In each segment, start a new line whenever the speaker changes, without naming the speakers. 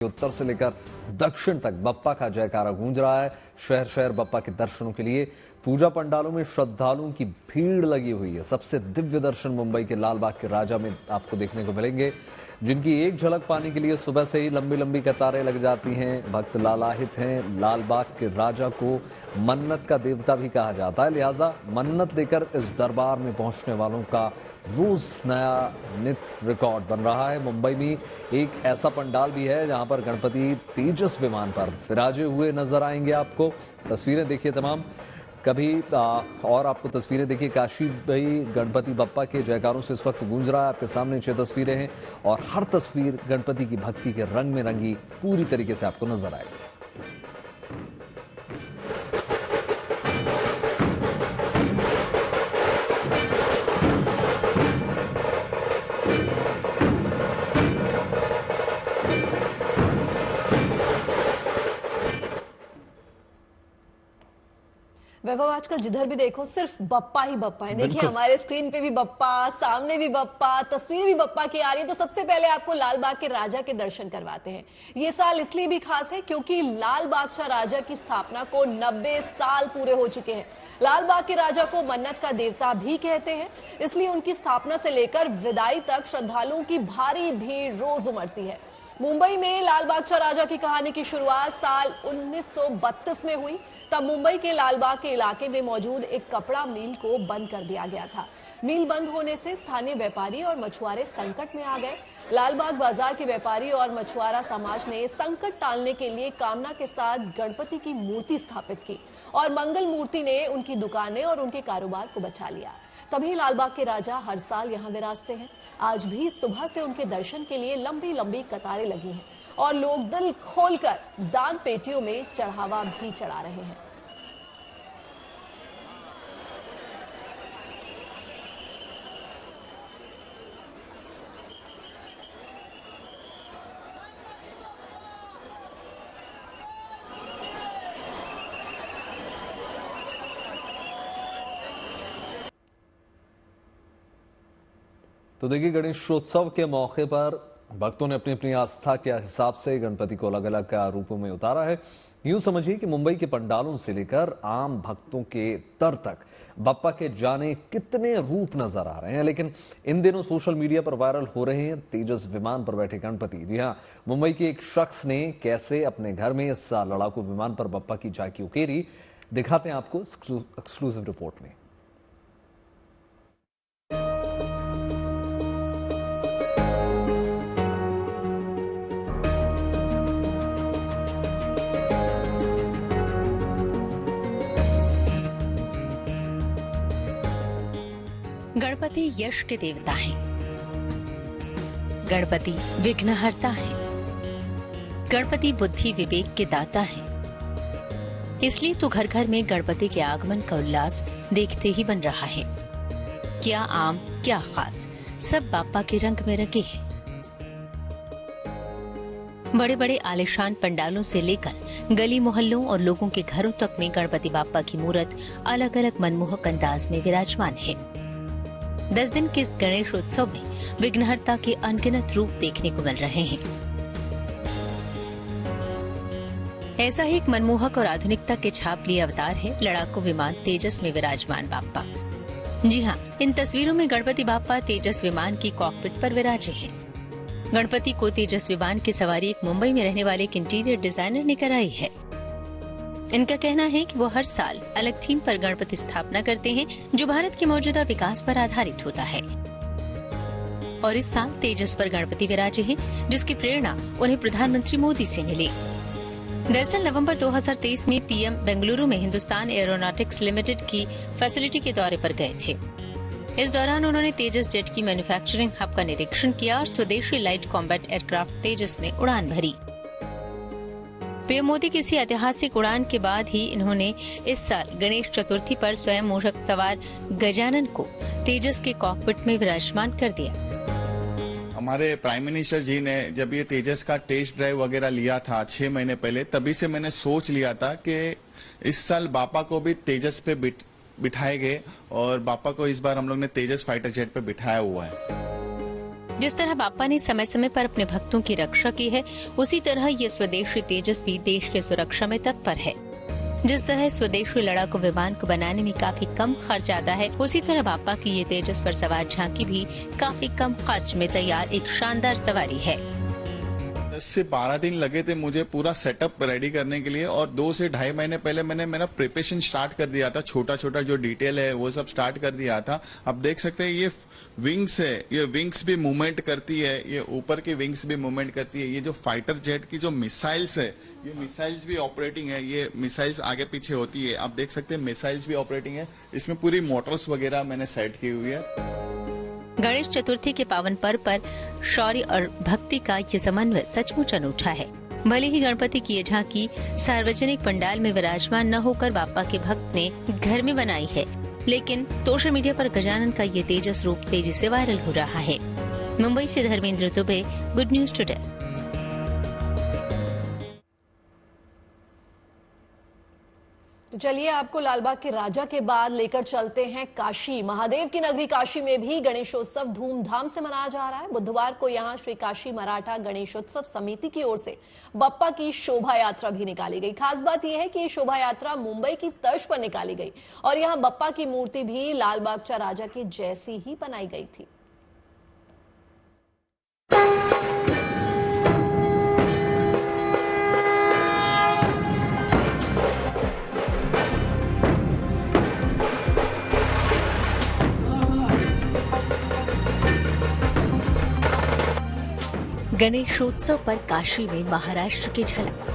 उत्तर से लेकर दक्षिण तक बप्पा का जयकारा गूंज रहा है। शहर शहर बप्पा के दर्शनों के लिए पूजा पंडालों में श्रद्धालुओं की भीड़ लगी हुई है। सबसे दिव्य दर्शन मुंबई के लाल बाग के राजा में आपको देखने को मिलेंगे, जिनकी एक झलक पाने के लिए सुबह से ही लंबी लंबी कतारें लग जाती हैं। भक्त लालाहित हैं। लाल बाग के राजा को मन्नत का देवता भी कहा जाता है, लिहाजा मन्नत लेकर इस दरबार में पहुंचने वालों का रोज नया नित्य रिकॉर्ड बन रहा है। मुंबई में एक ऐसा पंडाल भी है जहां पर गणपति तेजस विमान पर विराजे हुए नजर आएंगे। आपको तस्वीरें देखिए तमाम और आपको तस्वीरें देखिए काशी भाई गणपति बप्पा के जयकारों से इस वक्त गूंज रहा है। आपके सामने 6 तस्वीरें हैं और हर तस्वीर गणपति की भक्ति के रंग में रंगी पूरी तरीके से आपको नजर आएगी।
वैभव, आजकल जिधर भी देखो सिर्फ बप्पा ही बप्पा है। देखिए हमारे स्क्रीन पे भी बप्पा, सामने भी बप्पा, तस्वीरें भी बप्पा की आ रही है। तो सबसे पहले आपको लाल बाग के राजा के दर्शन करवाते हैं। ये साल इसलिए भी खास है क्योंकि लाल बादशाह राजा की स्थापना को 90 साल पूरे हो चुके हैं। लाल बाग के राजा को मन्नत का देवता भी कहते हैं, इसलिए उनकी स्थापना से लेकर विदाई तक श्रद्धालुओं की भारी भीड़ रोज उमड़ती है। मुंबई में लाल बादशाह राजा की कहानी की शुरुआत साल 1932 में हुई। तब मुंबई के लालबाग के इलाके में मौजूद एक कपड़ा मिल को बंद कर दिया गया था। मिल बंद होने से स्थानीय व्यापारी और मछुआरे संकट में आ गए। लालबाग बाजार के व्यापारी और मछुआरा समाज ने संकट टालने के लिए कामना के साथ गणपति की मूर्ति स्थापित की और मंगल मूर्ति ने उनकी दुकानें और उनके कारोबार को बचा लिया। तभी लालबाग के राजा हर साल यहाँ विराजते हैं। आज भी सुबह से उनके दर्शन के लिए लंबी लंबी कतारें लगी हैं और लोग दिल खोलकर दान पेटियों में चढ़ावा भी चढ़ा रहे हैं।
तो देखिए, गणेशोत्सव के मौके पर भक्तों ने अपनी अपनी आस्था के हिसाब से गणपति को अलग अलग रूपों में उतारा है। यूं समझिए कि मुंबई के पंडालों से लेकर आम भक्तों के दर तक बप्पा के जाने कितने रूप नजर आ रहे हैं। लेकिन इन दिनों सोशल मीडिया पर वायरल हो रहे हैं तेजस विमान पर बैठे गणपति। जी हां, मुंबई के एक शख्स ने कैसे अपने घर में इस लड़ाकू विमान पर बप्पा की झांकी उकेरी, दिखाते हैं आपको एक्सक्लूसिव रिपोर्ट में।
गणपति यश के देवता हैं। गणपति विघ्नहर्ता हैं। गणपति बुद्धि विवेक के दाता हैं। इसलिए तो घर घर में गणपति के आगमन का उल्लास देखते ही बन रहा है। क्या आम क्या खास, सब बाप्पा के रंग में रंगे हैं। बड़े बड़े आलिशान पंडालों से लेकर गली मोहल्लों और लोगों के घरों तक में गणपति बाप्पा की मूर्त अलग अलग मनमोहक अंदाज में विराजमान है। 10 दिन के इस गणेश उत्सव में विघ्नहर्ता के अनगिनत रूप देखने को मिल रहे हैं। ऐसा ही एक मनमोहक और आधुनिकता के छाप लिए अवतार है लड़ाकू विमान तेजस में विराजमान बाप्पा। जी हाँ, इन तस्वीरों में गणपति बाप्पा तेजस विमान की कॉकपिट पर विराजे हैं। गणपति को तेजस विमान की सवारी एक मुंबई में रहने वाले एक इंटीरियर डिजाइनर ने कराई है। इनका कहना है कि वो हर साल अलग थीम पर गणपति स्थापना करते हैं जो भारत के मौजूदा विकास पर आधारित होता है। और इस साल तेजस पर गणपति विराजे हैं, जिसकी प्रेरणा उन्हें प्रधानमंत्री मोदी से मिली। दरअसल नवंबर 2023 में पीएम बेंगलुरु में हिंदुस्तान एरोनॉटिक्स लिमिटेड की फैसिलिटी के दौरे पर गए थे। इस दौरान उन्होंने तेजस जेट की मैन्युफैक्चरिंग हब का निरीक्षण किया और स्वदेशी लाइट कॉम्बैट एयरक्राफ्ट तेजस में उड़ान भरी। पीएम मोदी की इसी ऐतिहासिक उड़ान के बाद ही इन्होंने इस साल गणेश चतुर्थी पर स्वयं मूषक सवार गजानन को तेजस के कॉकपिट में विराजमान कर दिया।
हमारे प्राइम मिनिस्टर जी ने जब ये तेजस का टेस्ट ड्राइव वगैरह लिया था 6 महीने पहले, तभी से मैंने सोच लिया था कि इस साल बापा को भी तेजस पे बिठाए गए और बापा को इस बार हम लोग ने तेजस फाइटर जेट पे बिठाया हुआ है।
जिस तरह बाप्पा ने समय समय पर अपने भक्तों की रक्षा की है, उसी तरह ये स्वदेशी तेजस भी देश की सुरक्षा में तत्पर है। जिस तरह स्वदेशी लड़ाकू विमान को बनाने में काफी कम खर्च आता है, उसी तरह बाप्पा की ये तेजस पर सवार झांकी भी काफी कम खर्च में तैयार एक शानदार सवारी है।
10 से 12 दिन लगे थे मुझे पूरा सेटअप रेडी करने के लिए, और 2 से ढाई महीने पहले मैंने मेरा प्रिपरेशन स्टार्ट कर दिया था। छोटा छोटा जो डिटेल है वो सब स्टार्ट कर दिया था। अब देख सकते हैं ये विंग्स है, ये विंग्स भी मूवमेंट करती है, ये ऊपर की विंग्स भी मूवमेंट करती है। ये जो फाइटर जेट की जो मिसाइल्स है, ये मिसाइल्स भी ऑपरेटिंग है। ये मिसाइल्स आगे पीछे होती है, आप देख सकते हैं मिसाइल्स भी ऑपरेटिंग है। इसमें पूरी मोटर्स वगैरह मैंने सेट की हुई है।
गणेश चतुर्थी के पावन पर्व पर शौर्य और भक्ति का ये समन्वय सचमुच अनूठा है। भले ही गणपति की ये झांकी सार्वजनिक पंडाल में विराजमान न होकर बाप्पा के भक्त ने घर में बनाई है, लेकिन सोशल मीडिया पर गजानन का ये तेजस रूप तेजी से वायरल हो रहा है। मुंबई से Dharmendra Dubey, good news today.
तो चलिए आपको लालबाग के राजा के बाद लेकर चलते हैं काशी। महादेव की नगरी काशी में भी गणेशोत्सव धूमधाम से मनाया जा रहा है। बुधवार को यहां श्री काशी मराठा गणेशोत्सव समिति की ओर से बप्पा की शोभा यात्रा भी निकाली गई। खास बात यह है कि ये शोभा यात्रा मुंबई की तर्ज पर निकाली गई और यहां बप्पा की मूर्ति भी लालबागचा राजा की जैसी ही बनाई गई थी।
गणेशोत्सव पर काशी में महाराष्ट्र की झलक।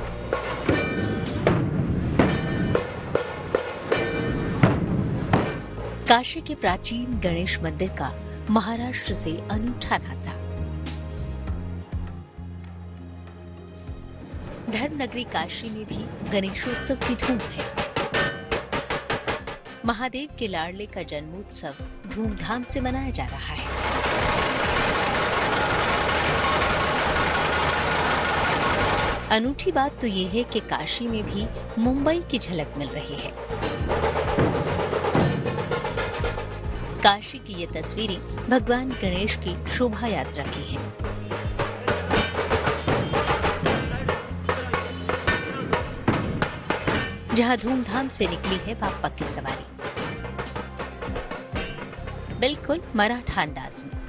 काशी के प्राचीन गणेश मंदिर का महाराष्ट्र से अनूठा नाता। धर्मनगरी काशी में भी गणेशोत्सव की धूम है। महादेव के लाडले का जन्मोत्सव धूमधाम से मनाया जा रहा है। अनूठी बात तो ये है कि काशी में भी मुंबई की झलक मिल रही है। काशी की ये तस्वीरें भगवान गणेश की शोभा यात्रा की हैं। जहां धूमधाम से निकली है बाप्पा की सवारी, बिल्कुल मराठा अंदाज में।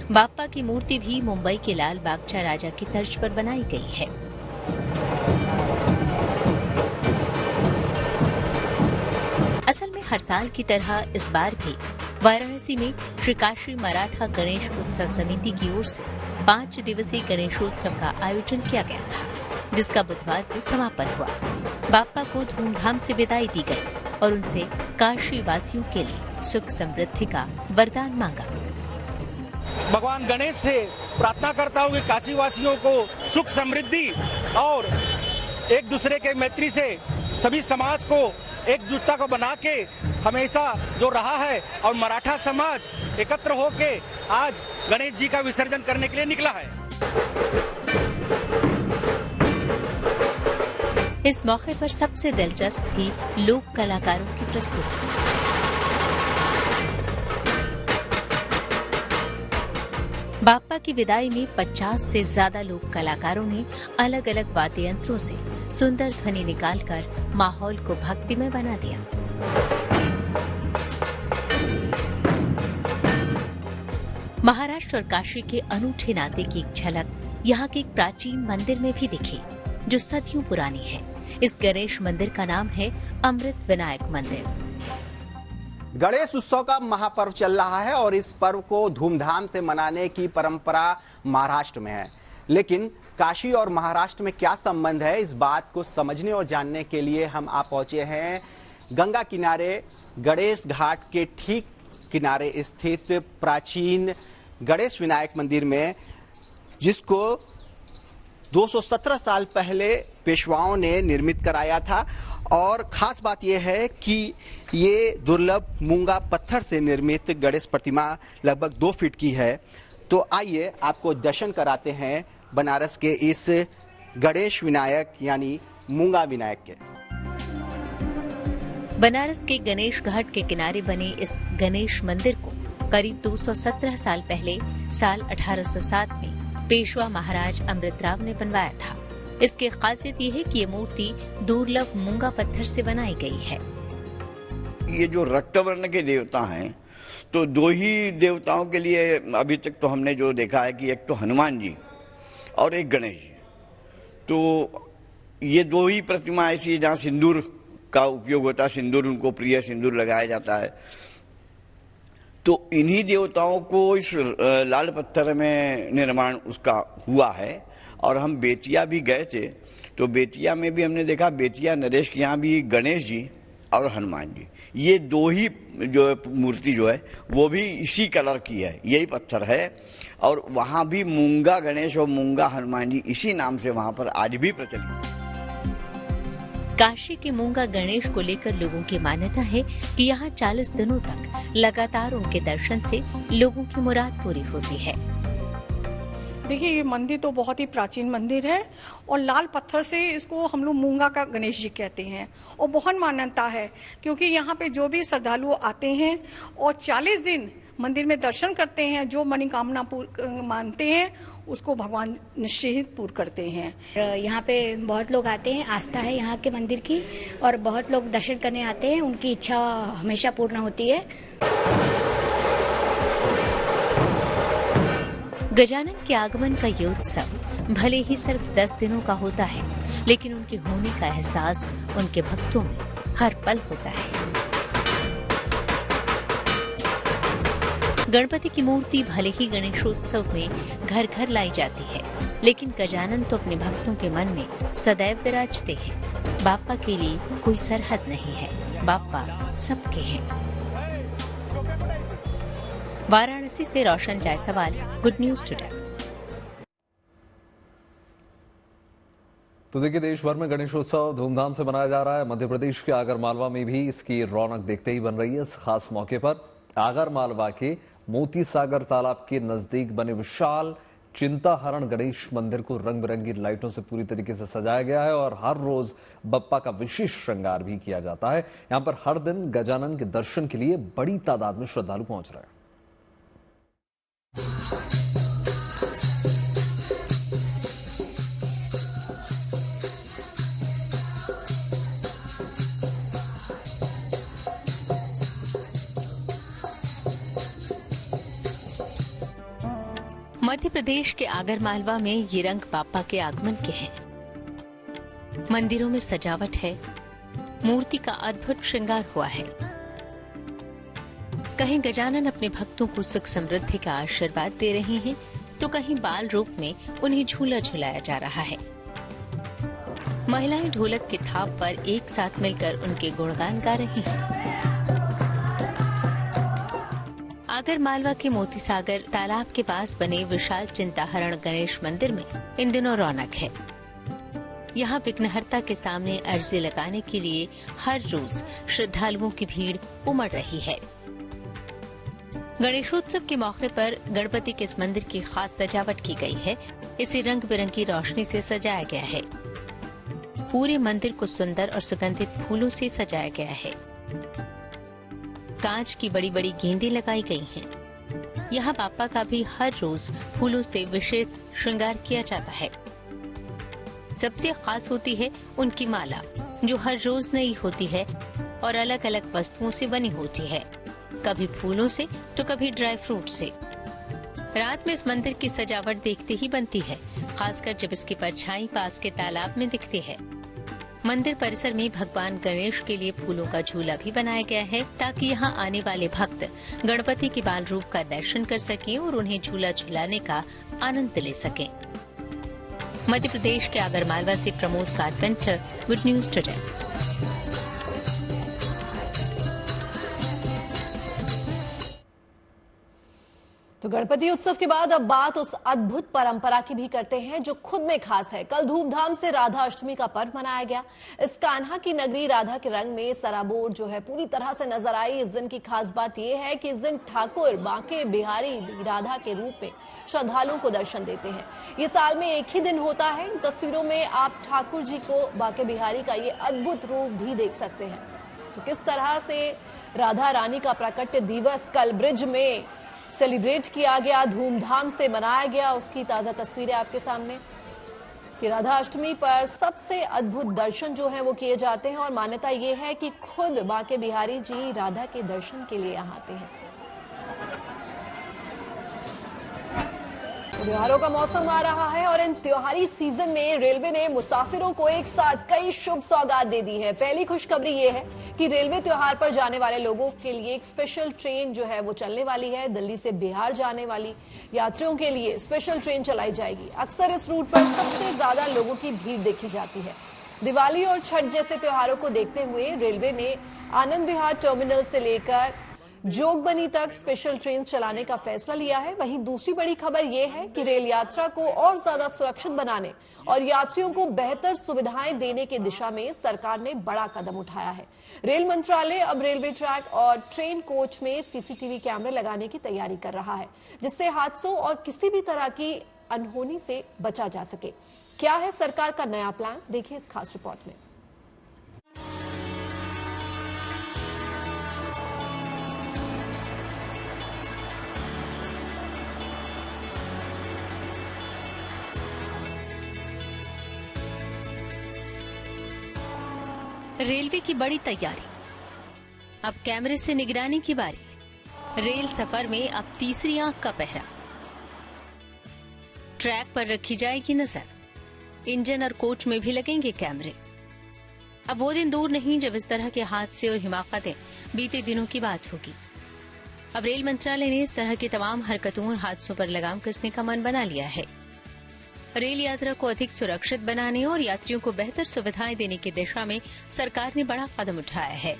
बाप्पा की मूर्ति भी मुंबई के लालबागचा राजा की तर्ज पर बनाई गई है। असल में हर साल की तरह इस बार भी वाराणसी में श्री काशी मराठा गणेश उत्सव समिति की ओर से 5 दिवसीय गणेशोत्सव का आयोजन किया गया था, जिसका बुधवार को समापन हुआ। बाप्पा को धूमधाम से विदाई दी गई और उनसे काशी वासियों के लिए सुख समृद्धि का वरदान मांगा।
भगवान गणेश से प्रार्थना करता हूँ कि काशी वासियों को सुख समृद्धि और एक दूसरे के मैत्री से सभी समाज को एकजुटता को बना के हमेशा जो रहा है, और मराठा समाज एकत्र होके आज गणेश जी का विसर्जन करने के लिए निकला है।
इस मौके पर सबसे दिलचस्प थी लोक कलाकारों की प्रस्तुति। बाप्पा की विदाई में 50 से ज्यादा लोक कलाकारों ने अलग अलग वाद्य यंत्रों से सुंदर ध्वनि निकालकर माहौल को भक्तिमय बना दिया। महाराष्ट्र और काशी के अनूठे नाते की एक झलक यहाँ के एक प्राचीन मंदिर में भी दिखी, जो सदियों पुरानी है। इस गणेश मंदिर का नाम है अमृत विनायक मंदिर।
गणेश उत्सव का महापर्व चल रहा है और इस पर्व को धूमधाम से मनाने की परंपरा महाराष्ट्र में है, लेकिन काशी और महाराष्ट्र में क्या संबंध है, इस बात को समझने और जानने के लिए हम आप पहुंचे हैं गंगा किनारे गणेश घाट के ठीक किनारे स्थित प्राचीन गणेश विनायक मंदिर में, जिसको 217 साल पहले पेशवाओं ने निर्मित कराया था। और खास बात यह है कि ये दुर्लभ मूंगा पत्थर से निर्मित गणेश प्रतिमा लगभग 2 फीट की है। तो आइए आपको दर्शन कराते हैं बनारस के इस गणेश विनायक यानी मूंगा विनायक के।
बनारस के गणेश घाट के किनारे बने इस गणेश मंदिर को करीब 217 साल पहले साल 1807 में पेशवा महाराज अमृतराव ने बनवाया था। इसकी खासियत ये है कि ये मूर्ति दुर्लभ मूंगा पत्थर से बनाई गई है।
ये जो रक्तवर्ण के देवता हैं, तो दो ही देवताओं के लिए अभी तक तो हमने जो देखा है कि एक तो हनुमान जी और एक गणेश जी। तो ये दो ही प्रतिमा ऐसी है जहाँ सिंदूर का उपयोग होता है, सिंदूर उनको प्रिय सिंदूर लगाया जाता है। तो इन्हीं देवताओं को इस लाल पत्थर में निर्माण उसका हुआ है। और हम बेतिया भी गए थे, तो बेतिया में भी हमने देखा, बेतिया नरेश के यहाँ भी गणेश जी और हनुमान जी, ये दो ही जो मूर्ति जो है वो भी इसी कलर की है, यही पत्थर है। और वहाँ भी मूंगा गणेश और मूंगा हनुमान जी इसी नाम से वहाँ पर आज भी प्रचलित है।
काशी के मूंगा गणेश को लेकर लोगों की मान्यता है कि यहाँ 40 दिनों तक लगातार उनके दर्शन से लोगों की मुराद पूरी होती है।
देखिए, ये मंदिर तो बहुत ही प्राचीन मंदिर है और लाल पत्थर से इसको हम लोग मूंगा का गणेश जी कहते हैं। और बहुत मान्यता है क्योंकि यहाँ पे जो भी श्रद्धालु आते हैं और 40 दिन मंदिर में दर्शन करते हैं, जो मनोकामना मानते हैं उसको भगवान निश्चित पूर्ण करते हैं।
यहाँ पे बहुत लोग आते हैं, आस्था है यहाँ के मंदिर की, और बहुत लोग दर्शन करने आते हैं, उनकी इच्छा हमेशा पूर्ण होती है।
गजानन के आगमन का ये उत्सव भले ही सिर्फ 10 दिनों का होता है, लेकिन उनके होने का एहसास उनके भक्तों में हर पल होता है। गणपति की मूर्ति भले ही गणेशोत्सव में घर घर लाई जाती है, लेकिन गजानन तो अपने भक्तों के मन में सदैव विराजते हैं। बाप्पा के लिए कोई सरहद नहीं है, बाप्पा सबके हैं। वाराणसी से रोशन जायसवाल, गुड न्यूज टुडे।
तो देखिए, देश भर में गणेशोत्सव धूमधाम से मनाया जा रहा है। मध्य प्रदेश के आगरमालवा में भी इसकी रौनक देखते ही बन रही है। इस खास मौके पर आगरमालवा के मोती सागर तालाब के नजदीक बने विशाल चिंताहरण गणेश मंदिर को रंग बिरंगी लाइटों से पूरी तरीके से सजाया गया है और हर रोज बप्पा का विशेष श्रृंगार भी किया जाता है। यहां पर हर दिन गजानन के दर्शन के लिए बड़ी तादाद में श्रद्धालु पहुंच रहे हैं।
मध्य प्रदेश के आगरमालवा में ये रंग बाप्पा के आगमन के हैं। मंदिरों में सजावट है, मूर्ति का अद्भुत श्रृंगार हुआ है। कहीं गजानन अपने भक्तों को सुख समृद्धि का आशीर्वाद दे रहे हैं, तो कहीं बाल रूप में उन्हें झूला झुलाया जा रहा है। महिलाएं ढोलक की थाप पर एक साथ मिलकर उनके गुणगान गा रही हैं। आगरमालवा के मोती सागर तालाब के पास बने विशाल चिंताहरण गणेश मंदिर में इन दिनों रौनक है। यहाँ विघ्नहर्ता के सामने अर्जी लगाने के लिए हर रोज श्रद्धालुओं की भीड़ उमड़ रही है। गणेशोत्सव के मौके पर गणपति के इस मंदिर की खास सजावट की गई है। इसे रंग बिरंगी रोशनी से सजाया गया है। पूरे मंदिर को सुंदर और सुगंधित फूलों से सजाया गया है। कांच की बड़ी बड़ी गेंदें लगाई गई हैं। यहाँ बाप्पा का भी हर रोज फूलों से विशेष श्रृंगार किया जाता है। सबसे खास होती है उनकी माला, जो हर रोज नई होती है और अलग अलग वस्तुओं से बनी होती है, कभी फूलों से तो कभी ड्राई फ्रूट से। रात में इस मंदिर की सजावट देखते ही बनती है, खासकर जब इसकी परछाई पास के तालाब में दिखती है। मंदिर परिसर में भगवान गणेश के लिए फूलों का झूला भी बनाया गया है, ताकि यहाँ आने वाले भक्त गणपति के बाल रूप का दर्शन कर सकें और उन्हें झूला झुलाने का आनंद ले सकें। मध्य प्रदेश के आगरमालवा से Pramod carpenter, good news today.
तो गणपति उत्सव के बाद अब बात उस अद्भुत परंपरा की भी करते हैं जो खुद में खास है। कल धूमधाम से राधा अष्टमी का पर्व मनाया गया। इस कान्हा की नगरी राधा के रंग में सराबोर जो है पूरी तरह से नजर आई। इस दिन की खास बात यह है कि इस दिन ठाकुर बांके बिहारी राधा के रूप में श्रद्धालुओं को दर्शन देते हैं। ये साल में एक ही दिन होता है। इन तस्वीरों में आप ठाकुर जी को बांके बिहारी का ये अद्भुत रूप भी देख सकते हैं। तो किस तरह से राधा रानी का प्राकट्य दिवस कल ब्रिज में सेलिब्रेट किया गया, धूमधाम से मनाया गया, उसकी ताजा तस्वीरें आपके सामने कि राधा अष्टमी पर सबसे अद्भुत दर्शन जो है वो किए जाते हैं और मान्यता ये है कि खुद बांके बिहारी जी राधा के दर्शन के लिए यहाँ आते हैं। त्योहारों का मौसम आ रहा है और इन त्योहारी सीजन में रेलवे ने मुसाफिरों को एक साथ कई शुभ सौगात दे दी है। पहली खुशखबरी ये है कि रेलवे त्योहार पर जाने वाले लोगों के लिए एक स्पेशल ट्रेन जो है वो चलने वाली है। दिल्ली से बिहार जाने वाली यात्रियों के लिए स्पेशल ट्रेन चलाई जाएगी। अक्सर इस रूट पर सबसे ज्यादा लोगों की भीड़ देखी जाती है। दिवाली और छठ जैसे त्योहारों को देखते हुए रेलवे ने आनंद विहार टर्मिनल से लेकर जोगबनी तक स्पेशल ट्रेन चलाने का फैसला लिया है। वहीं दूसरी बड़ी खबर यह है कि रेल यात्रा को और ज्यादा सुरक्षित बनाने और यात्रियों को बेहतर सुविधाएं देने की दिशा में सरकार ने बड़ा कदम उठाया है। रेल मंत्रालय अब रेलवे ट्रैक और ट्रेन कोच में सीसीटीवी कैमरे लगाने की तैयारी कर रहा है, जिससे हादसों और किसी भी तरह की अनहोनी से बचा जा सके। क्या है सरकार का नया प्लान, देखिए इस खास रिपोर्ट में।
रेलवे की बड़ी तैयारी, अब कैमरे से निगरानी की बारी। रेल सफर में अब तीसरी आंख का पहरा, ट्रैक पर रखी जाएगी नजर। इंजन और कोच में भी लगेंगे कैमरे। अब वो दिन दूर नहीं जब इस तरह के हादसे और हिमाकतें बीते दिनों की बात होगी। अब रेल मंत्रालय ने इस तरह की तमाम हरकतों और हादसों पर लगाम कसने का मन बना लिया है। रेल यात्रा को अधिक सुरक्षित बनाने और यात्रियों को बेहतर सुविधाएं देने की दिशा में सरकार ने बड़ा कदम उठाया है।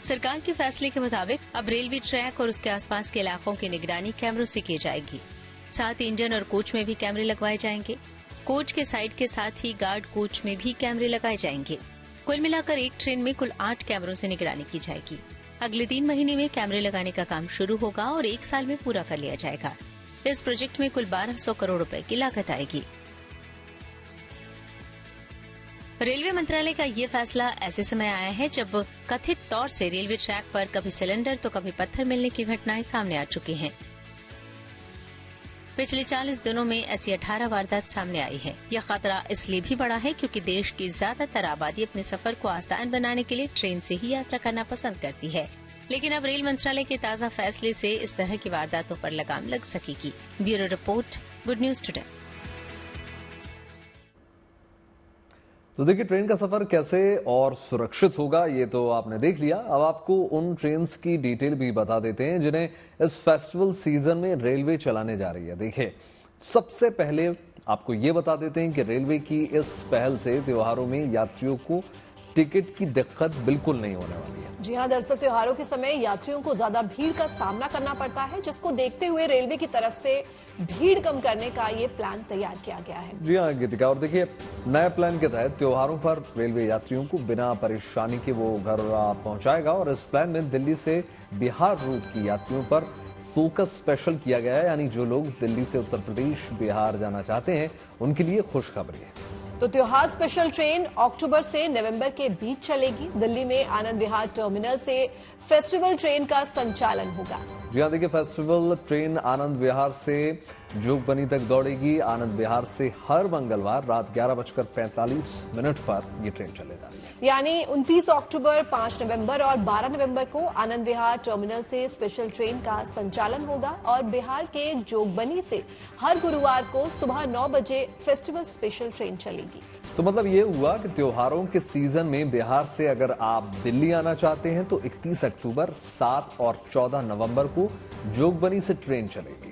सरकार के फैसले के मुताबिक अब रेलवे ट्रैक और उसके आसपास के इलाकों की निगरानी कैमरों से की जाएगी। साथ ही इंजन और कोच में भी कैमरे लगवाए जाएंगे। कोच के साइड के साथ ही गार्ड कोच में भी कैमरे लगाए जाएंगे। कुल मिलाकर एक ट्रेन में कुल 8 कैमरों से निगरानी की जाएगी। अगले 3 महीने में कैमरे लगाने का काम शुरू होगा और 1 साल में पूरा कर लिया जाएगा। इस प्रोजेक्ट में कुल 1200 करोड़ रुपए की लागत आएगी। रेलवे मंत्रालय का ये फैसला ऐसे समय आया है जब कथित तौर से रेलवे ट्रैक पर कभी सिलेंडर तो कभी पत्थर मिलने की घटनाएं सामने आ चुकी हैं। पिछले 40 दिनों में ऐसी 18 वारदात सामने आई है। यह खतरा इसलिए भी बढ़ा है क्योंकि देश की ज्यादातर आबादी अपने सफर को आसान बनाने के लिए ट्रेन से ही यात्रा करना पसंद करती है। लेकिन अब रेल मंत्रालय के ताजा फैसले से इस तरह की वारदातों पर लगाम लग सकेगी। Bureau report, good news today.
तो देखिए, ट्रेन का सफर कैसे और सुरक्षित होगा ये तो आपने देख लिया। अब आपको उन ट्रेन्स की डिटेल भी बता देते हैं जिन्हें इस फेस्टिवल सीजन में रेलवे चलाने जा रही है। देखिए, सबसे पहले आपको ये बता देते हैं कि रेलवे की इस पहल से त्योहारों में यात्रियों को टिकट की दिक्कत बिल्कुल नहीं होने वाली है।
जी हाँ, दरअसल त्योहारों के समय यात्रियों को ज्यादा भीड़ का सामना करना पड़ता है, जिसको देखते हुए रेलवे की तरफ से भीड़ कम करने का ये प्लान तैयार किया गया है।
जी हाँ गीतिका, और देखिए नए प्लान के तहत त्योहारों पर रेलवे यात्रियों को बिना परेशानी के वो घर पहुंचाएगा और इस प्लान में दिल्ली से बिहार रूट की यात्रियों पर फोकस स्पेशल किया गया है। यानी जो लोग दिल्ली से उत्तर प्रदेश बिहार जाना चाहते हैं उनके लिए खुशखबरी है।
तो त्योहार स्पेशल ट्रेन अक्टूबर से नवंबर के बीच चलेगी। दिल्ली में आनंद विहार टर्मिनल से फेस्टिवल ट्रेन का संचालन होगा।
जी हाँ, देखिए फेस्टिवल ट्रेन आनंद विहार से जोगबनी तक दौड़ेगी। आनंद विहार से हर मंगलवार रात 11:45 पर ये ट्रेन चलेगा।
यानी 29 अक्टूबर, 5 नवंबर और 12 नवंबर को आनंद विहार टर्मिनल से स्पेशल ट्रेन का संचालन होगा और बिहार के जोगबनी से हर गुरुवार को सुबह 9 बजे फेस्टिवल स्पेशल ट्रेन चलेगी।
तो मतलब ये हुआ कि त्योहारों के सीजन में बिहार से अगर आप दिल्ली आना चाहते हैं तो 31 अक्टूबर, 7 और 14 नवंबर को जोगबनी से ट्रेन चलेगी।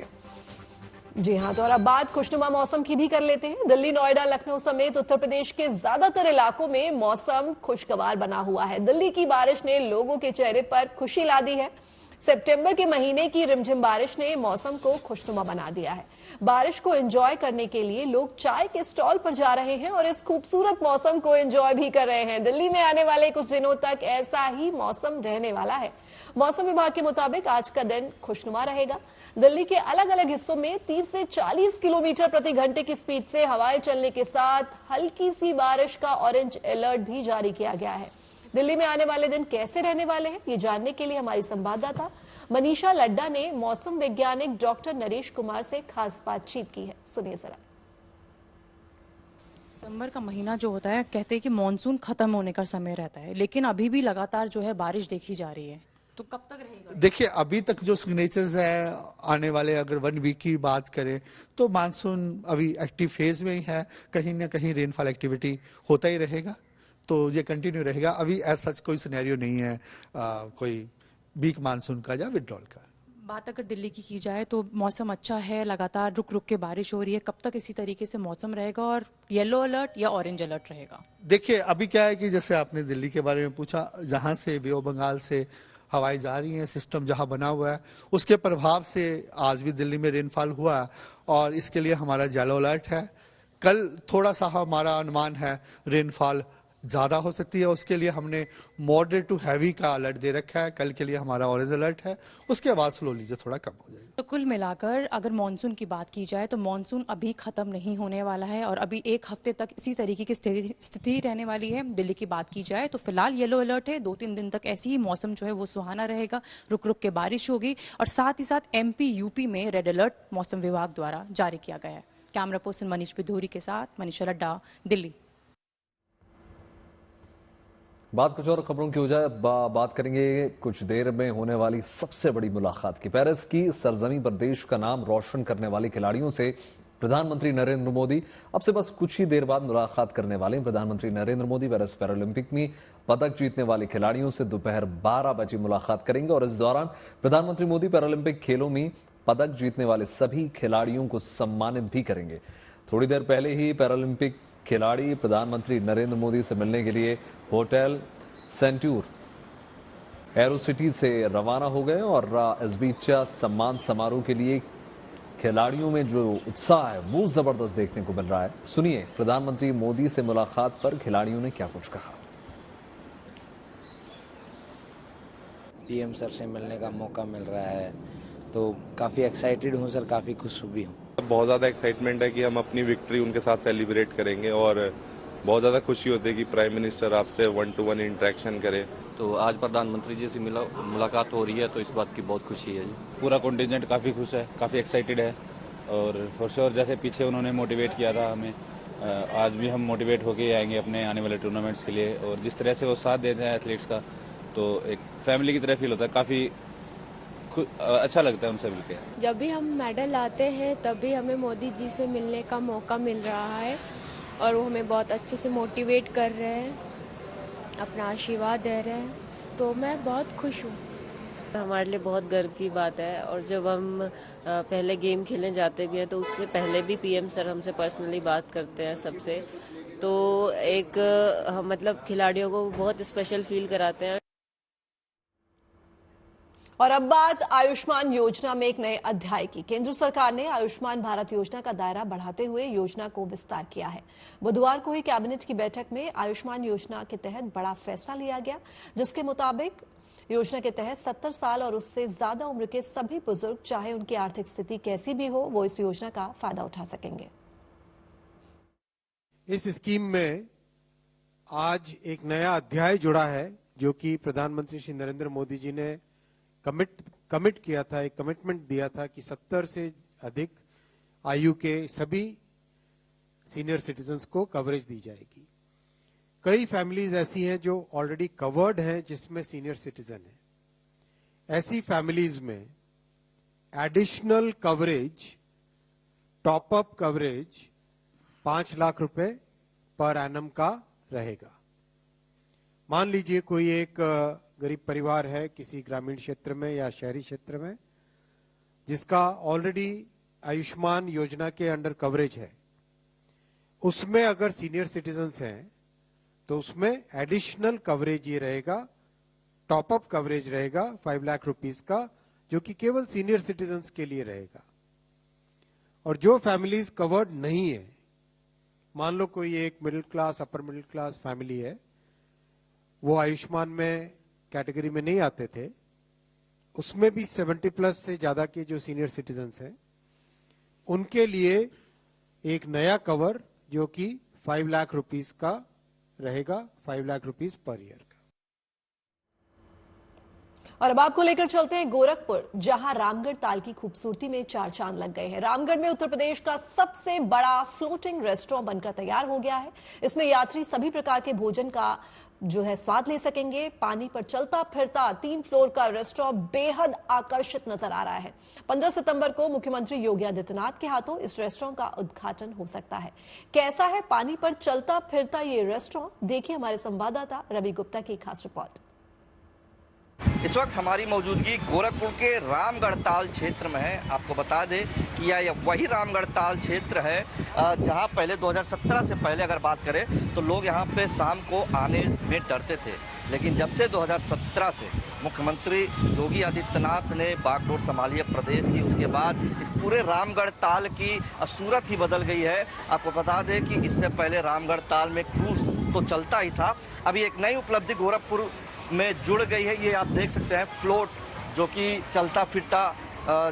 जी हाँ, तो और अब बात खुशनुमा मौसम की भी कर लेते हैं। दिल्ली, नोएडा, लखनऊ समेत उत्तर प्रदेश के ज्यादातर इलाकों में मौसम खुशगवार बना हुआ है। दिल्ली की बारिश ने लोगों के चेहरे पर खुशी ला दी है। सितंबर के महीने की रिमझिम बारिश ने मौसम को खुशनुमा बना दिया है। बारिश को एंजॉय करने के लिए लोग चाय के स्टॉल पर जा रहे हैं और इस खूबसूरत मौसम को एंजॉय भी कर रहे हैं। दिल्ली में आने वाले कुछ दिनों तक ऐसा ही मौसम रहने वाला है। मौसम विभाग के मुताबिक आज का दिन खुशनुमा रहेगा। दिल्ली के अलग अलग हिस्सों में 30 से 40 किलोमीटर प्रति घंटे की स्पीड से हवाएं चलने के साथ हल्की सी बारिश का ऑरेंज अलर्ट भी जारी किया गया है। दिल्ली में आने वाले दिन कैसे रहने वाले हैं, ये जानने के लिए हमारी संवाददाता मनीषा लड्डा ने मौसम वैज्ञानिक डॉक्टर नरेश कुमार से खास बातचीत की है। सुनिए जरा।
दिसंबर का महीना जो होता है, कहते हैं कि मॉनसून खत्म होने का समय रहता है, लेकिन अभी भी लगातार जो है बारिश देखी जा रही है, तो कब तक रहेगा?
देखिए, अभी तक जो सिग्नेचर्स है आने वाले, अगर 1 वीक की बात करें तो मानसून अभी एक्टिव फेज में ही है, कहीं ना कहीं रेनफॉल एक्टिविटी होता ही रहेगा, तो ये कंटिन्यू रहेगा। अभी ऐसा कोई सिनेरियो नहीं है कोई वीक मानसून का या विड्रॉल का।
बात अगर दिल्ली की जाए तो मौसम अच्छा है, लगातार रुक रुक के बारिश हो रही है, कब तक इसी तरीके से मौसम रहेगा और येलो अलर्ट या ऑरेंज अलर्ट रहेगा?
देखिए, अभी क्या है कि जैसे आपने दिल्ली के बारे में पूछा, जहां से बे ऑफ बंगाल से हवाएं जा रही हैं, सिस्टम जहां बना हुआ है, उसके प्रभाव से आज भी दिल्ली में रेनफॉल हुआ है और इसके लिए हमारा येलो अलर्ट है। कल थोड़ा सा हमारा अनुमान है रेनफॉल ज्यादा हो सकती है, उसके लिए हमने मॉडरेट टू हैवी का अलर्ट दे रखा है। कल के लिए हमारा ऑरेंज अलर्ट है, उसके बाद स्लोली जो थोड़ा कम हो जाएगा।
तो कुल मिलाकर अगर मानसून की बात की जाए तो मानसून अभी खत्म नहीं होने वाला है और अभी 1 हफ्ते तक इसी तरीके की स्थिति रहने वाली है। दिल्ली की बात की जाए तो फिलहाल येलो अलर्ट है, 2-3 दिन तक ऐसी ही मौसम जो है वो सुहाना रहेगा, रुक रुक के बारिश होगी और साथ ही साथ MP यूपी में रेड अलर्ट मौसम विभाग द्वारा जारी किया गया है। कैमरा पर्सन मनीष बिधूरी के साथ मनीषा लड्डा, दिल्ली।
बात कुछ और खबरों की हो जाए, बात करेंगे कुछ देर में होने वाली सबसे बड़ी मुलाकात की। पेरिस की सरजमी पर देश का नाम रोशन करने वाले खिलाड़ियों से प्रधानमंत्री नरेंद्र मोदी अब से बस कुछ ही देर बाद मुलाकात करने वाले हैं। प्रधानमंत्री नरेंद्र मोदी पेरिस पैरालंपिक में पदक जीतने वाले खिलाड़ियों से दोपहर 12 बजे मुलाकात करेंगे और इस दौरान प्रधानमंत्री मोदी पैरालंपिक खेलों में पदक जीतने वाले सभी खिलाड़ियों को सम्मानित भी करेंगे। थोड़ी देर पहले ही पैरालंपिक खिलाड़ी प्रधानमंत्री नरेंद्र मोदी से मिलने के लिए होटल सेंट्यूर एरोसिटी से रवाना हो गए और इस बीच सम्मान समारोह के लिए खिलाड़ियों में जो उत्साह है वो जबरदस्त देखने को मिल रहा है। सुनिए प्रधानमंत्री मोदी से मुलाकात पर खिलाड़ियों ने क्या कुछ कहा।
PM सर से मिलने का मौका मिल रहा है तो काफ़ी एक्साइटेड हूँ सर, काफ़ी खुश भी हूँ।
बहुत ज़्यादा एक्साइटमेंट है कि हम अपनी विक्ट्री उनके साथ सेलिब्रेट करेंगे और बहुत ज़्यादा खुशी होती है कि प्राइम मिनिस्टर आपसे 1-to-1 इंटरेक्शन करे।
तो आज प्रधानमंत्री जी से मुलाकात हो रही है तो इस बात की बहुत खुशी है जी।
पूरा कॉन्टिजेंट काफ़ी खुश है, काफ़ी एक्साइटेड है और फॉर श्योर जैसे पीछे उन्होंने मोटिवेट किया था हमें, आज भी हम मोटिवेट होके आएंगे अपने आने वाले टूर्नामेंट्स के लिए। और जिस तरह से वो साथ देते हैं एथलीट्स का तो एक फैमिली की तरह फील होता है, काफ़ी अच्छा लगता है उनसे मिलकर।
जब भी हम मेडल लाते हैं तब भी हमें मोदी जी से मिलने का मौका मिल रहा है और वो हमें बहुत अच्छे से मोटिवेट कर रहे हैं, अपना आशीर्वाद दे रहे हैं, तो मैं बहुत खुश हूँ।
हमारे लिए बहुत गर्व की बात है और जब हम पहले गेम खेलने जाते भी हैं तो उससे पहले भी PM सर हमसे पर्सनली बात करते हैं सबसे, तो एक मतलब खिलाड़ियों को बहुत स्पेशल फील कराते हैं।
और अब बात आयुष्मान योजना में एक नए अध्याय की। केंद्र सरकार ने आयुष्मान भारत योजना का दायरा बढ़ाते हुए योजना को विस्तार किया है। बुधवार को ही कैबिनेट की बैठक में आयुष्मान योजना के तहत बड़ा फैसला लिया गया, जिसके मुताबिक योजना के तहत 70 साल और उससे ज्यादा उम्र के सभी बुजुर्ग, चाहे उनकी आर्थिक स्थिति कैसी भी हो, वो इस योजना का फायदा उठा सकेंगे।
इस स्कीम में आज एक नया अध्याय जुड़ा है जो कि प्रधानमंत्री श्री नरेंद्र मोदी जी ने कमिट किया था, एक कमिटमेंट दिया था कि 70 से अधिक आयु के सभी सीनियर सिटीजन्स को कवरेज दी जाएगी। कई फैमिलीज ऐसी हैं जो ऑलरेडी कवर्ड हैं जिसमें सीनियर सिटीजन है। ऐसी फैमिलीज में additional coverage, top up coverage 5 lakh रुपए पर एनम का रहेगा। मान लीजिए कोई एक गरीब परिवार है किसी ग्रामीण क्षेत्र में या शहरी क्षेत्र में जिसका ऑलरेडी आयुष्मान योजना के अंडर कवरेज है, उसमें अगर सीनियर सिटीजन्स हैं तो उसमें एडिशनल कवरेज ये रहेगा, टॉप अप कवरेज रहेगा 5 लाख रुपीस का, जो कि केवल सीनियर सिटीजन्स के लिए रहेगा। और जो फैमिलीज कवर्ड नहीं है, मान लो कोई एक middle class, upper middle class family है, वो आयुष्मान में कैटेगरी में नहीं आते थे, उसमें भी 70+ से ज्यादा के जो सीनियर सिटीजन्स हैं उनके लिए एक नया कवर जो कि 5 लाख रुपीस का रहेगा, 5 लाख रुपीस पर ईयर।
और अब आपको लेकर चलते हैं गोरखपुर, जहां रामगढ़ ताल की खूबसूरती में चार चांद लग गए हैं। रामगढ़ में उत्तर प्रदेश का सबसे बड़ा फ्लोटिंग रेस्टोरेंट बनकर तैयार हो गया है। इसमें यात्री सभी प्रकार के भोजन का जो है स्वाद ले सकेंगे। पानी पर चलता फिरता 3 फ्लोर का रेस्टोरेंट बेहद आकर्षित नजर आ रहा है। 15 सितंबर को मुख्यमंत्री योगी आदित्यनाथ के हाथों इस रेस्टोरेंट का उद्घाटन हो सकता है। कैसा है पानी पर चलता फिरता ये रेस्टोरेंट, देखिए हमारे संवाददाता रवि गुप्ता की खास रिपोर्ट।
इस वक्त हमारी मौजूदगी गोरखपुर के रामगढ़ ताल क्षेत्र में है। आपको बता दें कि यह वही रामगढ़ ताल क्षेत्र है जहां पहले 2017 से पहले अगर बात करें तो लोग यहां पे शाम को आने में डरते थे, लेकिन जब से 2017 से मुख्यमंत्री योगी आदित्यनाथ ने बागडोर संभाली है प्रदेश की, उसके बाद इस पूरे रामगढ़ ताल की सूरत ही बदल गई है। आपको बता दें कि इससे पहले रामगढ़ ताल में क्रूज तो चलता ही था, अभी एक नई उपलब्धि गोरखपुर में जुड़ गई है। ये आप देख सकते हैं फ्लोट, जो कि चलता फिरता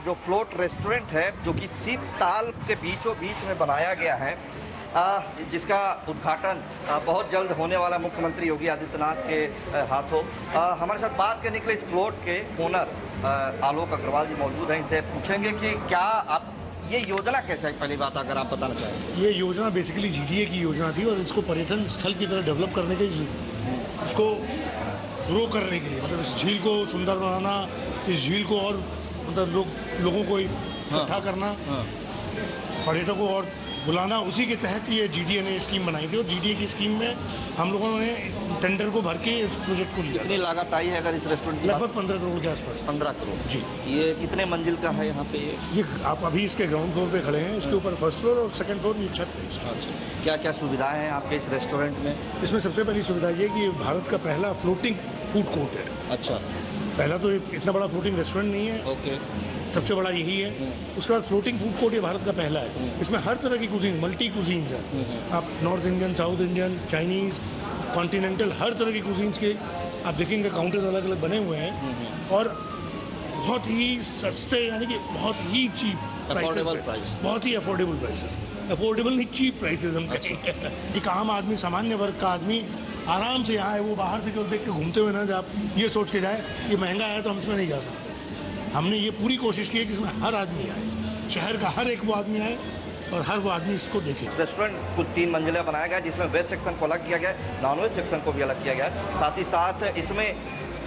जो फ्लोट रेस्टोरेंट है, जो कि सीप ताल के बीचों बीच में बनाया गया है, जिसका उद्घाटन बहुत जल्द होने वाला मुख्यमंत्री योगी आदित्यनाथ के हाथों। हमारे साथ बात करने के लिए इस फ्लोट के ओनर आलोक अग्रवाल जी मौजूद हैं। इनसे पूछेंगे कि क्या आप ये योजना कैसा है, पहली बात अगर आप बताना चाहें।
ये योजना बेसिकली जीडीए की योजना थी और इसको पर्यटन स्थल की तरह डेवलप करने के, इसको ग्रो करने के लिए, मतलब इस झील को सुंदर बनाना, इस झील को और मतलब लोगों को इकट्ठा करना, पर्यटकों को और बुलाना, उसी के तहत ये जीडीए ने स्कीम बनाई थी। और जीडीए की स्कीम में हम लोगों ने टेंडर को भर के इस प्रोजेक्ट को लिया।
कितनी लागत आई है अगर इस रेस्टोरेंट की?
लगभग 15 करोड़ के आसपास।
15 करोड़
जी।
ये कितने मंजिल का है यहाँ पे?
ये आप अभी इसके ग्राउंड फ्लोर पे खड़े हैं, इसके ऊपर फर्स्ट फ्लोर और सेकंड फ्लोर ये छत है इसका।
क्या क्या सुविधाएं हैं आपके इस रेस्टोरेंट में?
इसमें सबसे पहली सुविधा ये कि भारत का पहला फ्लोटिंग फूड कोर्ट है।
अच्छा,
पहला तो इतना बड़ा फ्लोटिंग रेस्टोरेंट नहीं है।
ओके,
सबसे बड़ा यही है। उसके बाद फ्लोटिंग फूड कोर्ट ये भारत का पहला है। इसमें हर तरह की कुजीन, मल्टी कुजीन्स है। आप North Indian, South Indian, Chinese, continental, हर तरह की कुजीन्स के आप देखेंगे काउंटर्स अलग अलग बने हुए हैं और बहुत ही सस्ते, यानी कि बहुत ही चीप प्राइसेस, बहुत ही अफोर्डेबल प्राइसेस, अफोर्डेबल नहीं चीप प्राइसेस हम कहेंगे। एक आम आदमी, सामान्य वर्ग का आदमी आराम से यहाँ है, वो बाहर से केवल देख के घूमते हुए ना जब आप ये सोच के जाए ये महंगा है तो हम इसमें नहीं जा सकते। हमने ये पूरी कोशिश की है कि इसमें हर आदमी आए, शहर का हर एक वो आदमी आए और हर वो आदमी इसको देखे।
रेस्टोरेंट कुछ 3 मंजिला बनाया गया, जिसमें वेज सेक्शन को अलग किया गया है, नॉन वेज सेक्शन को भी अलग किया गया है। साथ ही साथ इसमें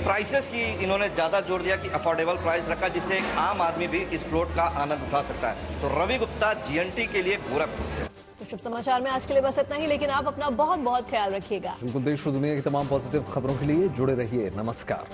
प्राइसेस की इन्होंने ज़्यादा जोर दिया कि अफोर्डेबल प्राइस रखा, जिससे एक आम आदमी भी इस फ्लोट का आनंद उठा सकता है। तो रवि गुप्ता, GNT के लिए गोरखपुर से।
तो शुभ समाचार में आज के लिए बस इतना ही, लेकिन आप अपना बहुत बहुत ख्याल रखिएगा।
बिल्कुल, देश और दुनिया की तमाम पॉजिटिव खबरों के लिए जुड़े रहिए। नमस्कार।